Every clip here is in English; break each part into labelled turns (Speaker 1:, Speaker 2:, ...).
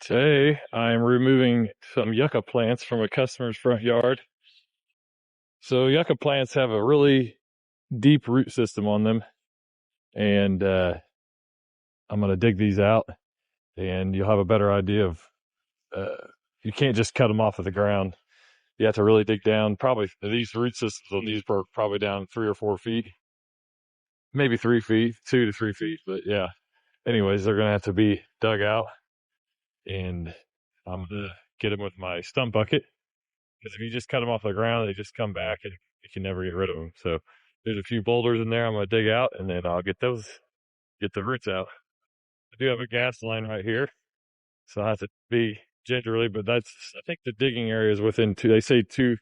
Speaker 1: Today, I'm removing some yucca plants from a customer's front yard. So yucca plants have a really deep root system on them, and I'm going to dig these out, and you'll have a better idea of, you can't just cut them off of the ground. You have to really dig down. Probably these root systems on these are probably down 3 or 4 feet, maybe 3 feet, 2 to 3 feet. But yeah, anyways, they're going to have to be dug out, and I'm going to get them with my stump bucket. Because if you just cut them off the ground, they just come back and you can never get rid of them. So there's a few boulders in there I'm going to dig out, and then I'll get the roots out. I do have a gas line right here, so I have to be gingerly, but I think the digging area is within they say 2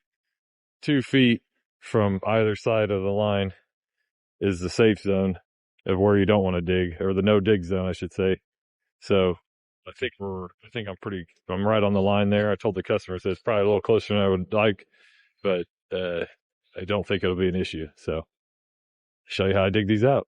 Speaker 1: feet from either side of the line is the safe zone of where you don't want to dig, or the no dig zone, I should say. So I think I'm right on the line there. I told the customer, so it's probably a little closer than I would like, but I don't think it'll be an issue. So I'll show you how I dig these out.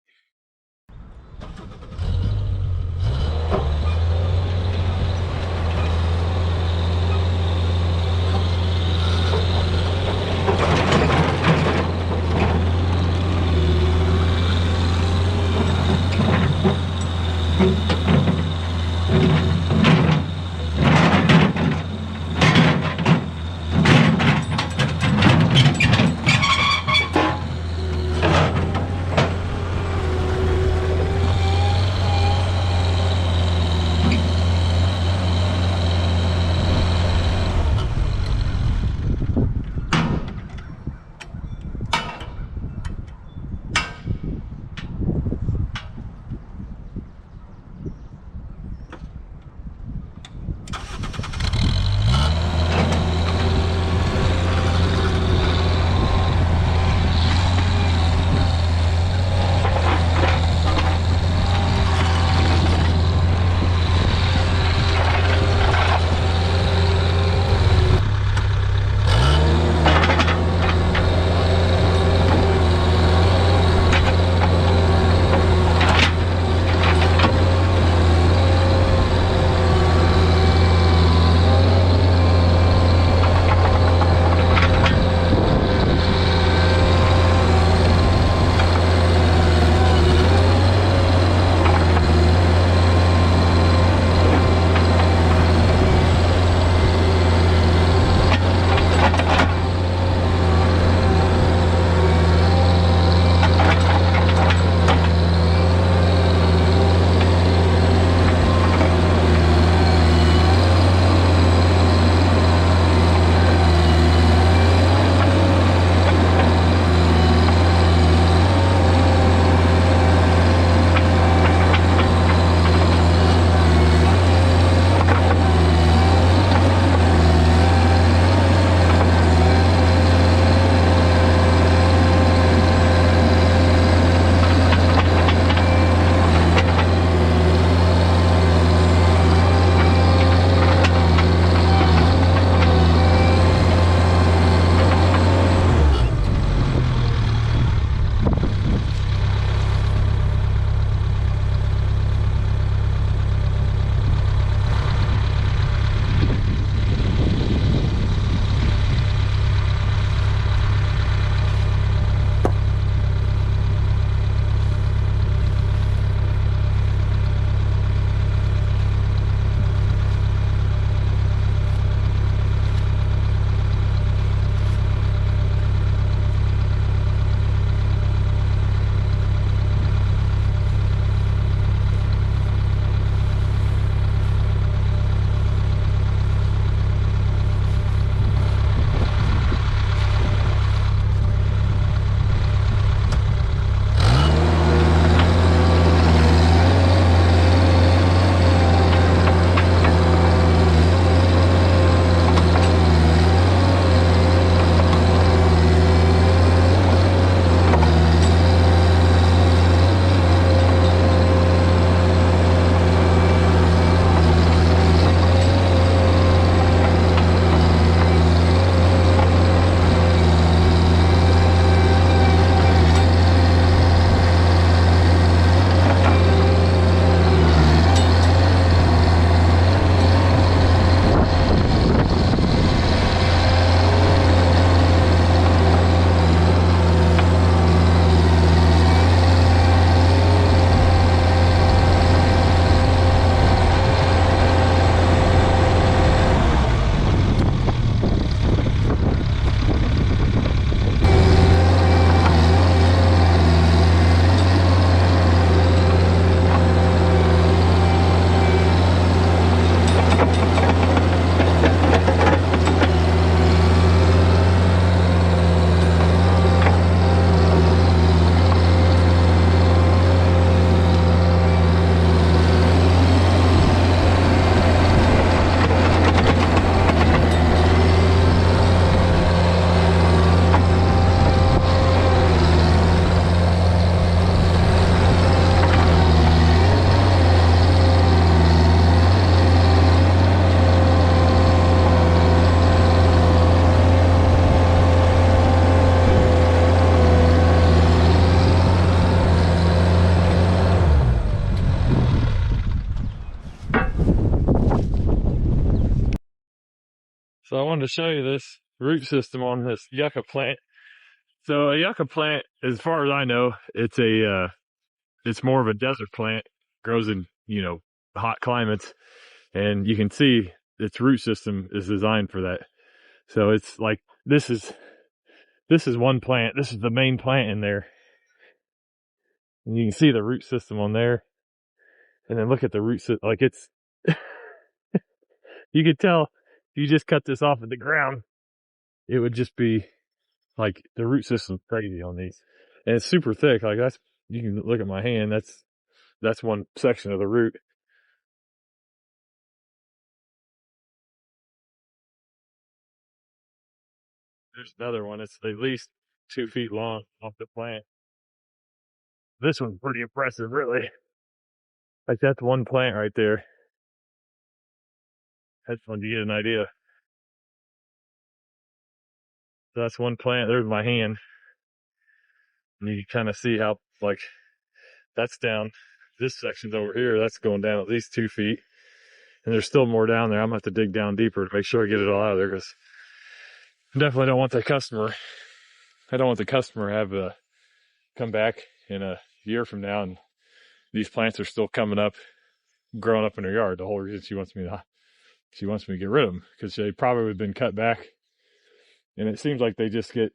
Speaker 1: So I wanted to show you this root system on this yucca plant. So a yucca plant, as far as I know, it's more of a desert plant, grows in, hot climates, and you can see its root system is designed for that. So it's like, this is one plant. This is the main plant in there. And you can see the root system on there. And then look at the root system. Like it's, you could tell if you just cut this off of the ground, it would just be like the root system's crazy on these. And it's super thick. Like you can look at my hand. That's one section of the root. There's another one. It's at least 2 feet long off the plant. This one's pretty impressive, really. Like that's one plant right there. That's fun to get an idea. So that's one plant. There's my hand. And you can kind of see how, like, that's down. This section's over here. That's going down at least 2 feet. And there's still more down there. I'm going to have to dig down deeper to make sure I get it all out of there, because I definitely don't want the customer. I don't want the customer to have come back in a year from now and these plants are still coming up, growing up in her yard. The whole reason she wants me to get rid of them, because they probably have been cut back, and it seems like they just get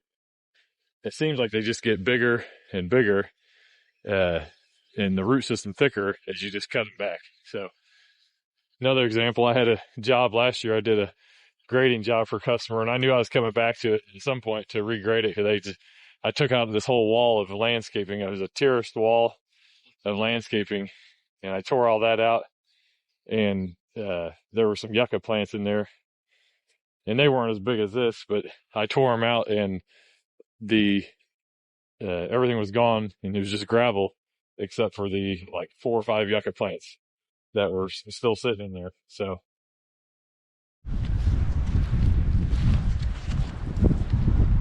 Speaker 1: bigger and bigger, and the root system thicker as you just cut them back. So another example, I had a job last year. I did a grading job for a customer, and I knew I was coming back to it at some point to regrade it, because I took out this whole wall of landscaping. It was a terraced wall of landscaping, and I tore all that out, and there were some yucca plants in there, and they weren't as big as this, but I tore them out, and everything was gone, and it was just gravel, except for the 4 or 5 yucca plants that were still sitting in there. So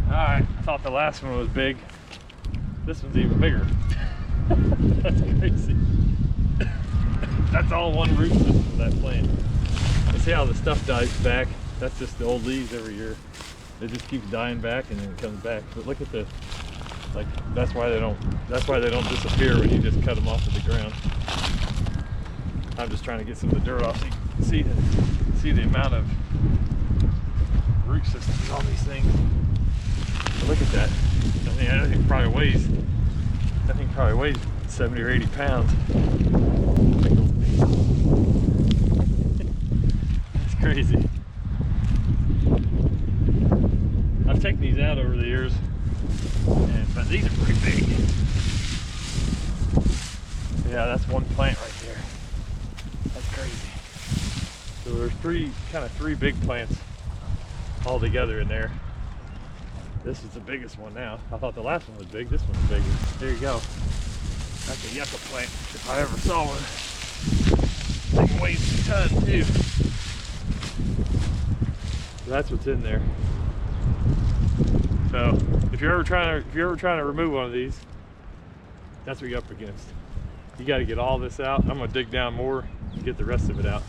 Speaker 1: alright, I thought the last one was big. This one's even bigger. That's crazy. That's all one root system of that plant. You see how the stuff dies back? That's just the old leaves every year. It just keeps dying back and then it comes back. But look at the, that's why they don't disappear when you just cut them off of the ground. I'm just trying to get some of the dirt off so you can see the amount of root systems on these things. But look at that. That thing probably weighs 70 or 80 pounds. It's crazy. I've taken these out over the years, but these are pretty big. Yeah, that's one plant right there. That's crazy. So there's three big plants all together in there. This is the biggest one now. I thought the last one was big. This one's bigger. There you go. That's a yucca plant, if I ever saw one. Thing weighs a ton too. So that's what's in there. So if you're ever trying to remove one of these, that's what you're up against. You got to get all this out. I'm gonna dig down more and get the rest of it out.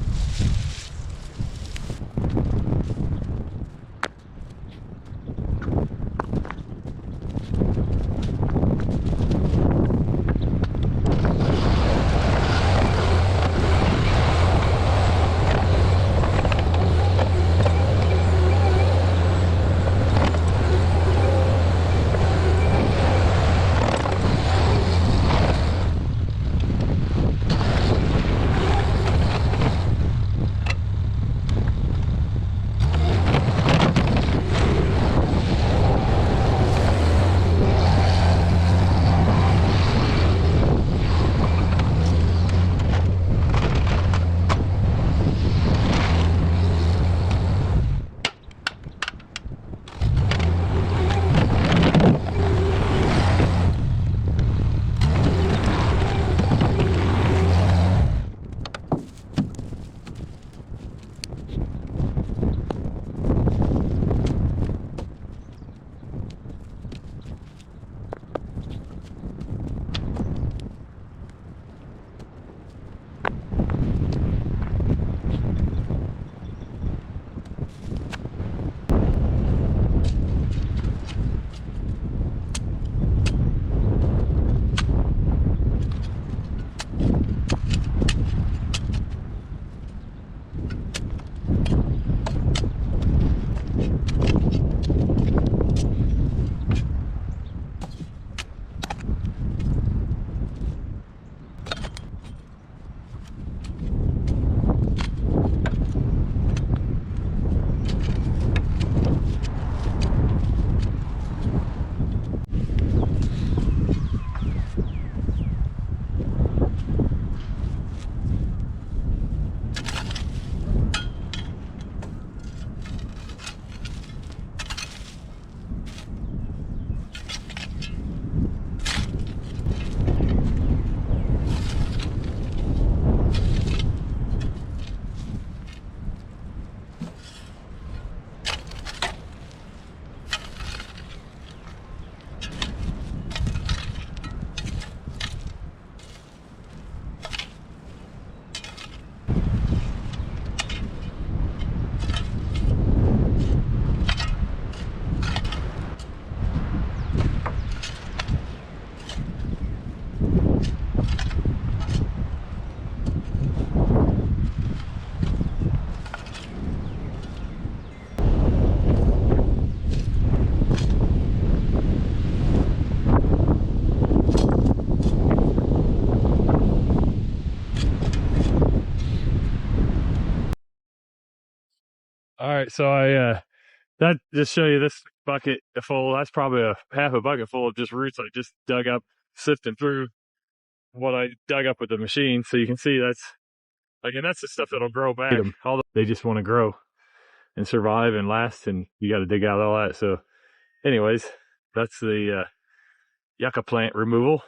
Speaker 1: All right, so that just show you this bucket full. That's probably a half a bucket full of just roots I just dug up, sifting through what I dug up with the machine. So you can see that's like, and that's the stuff that'll grow back. Although they just want to grow and survive and last, and you got to dig out all that. So anyways, that's the yucca plant removal.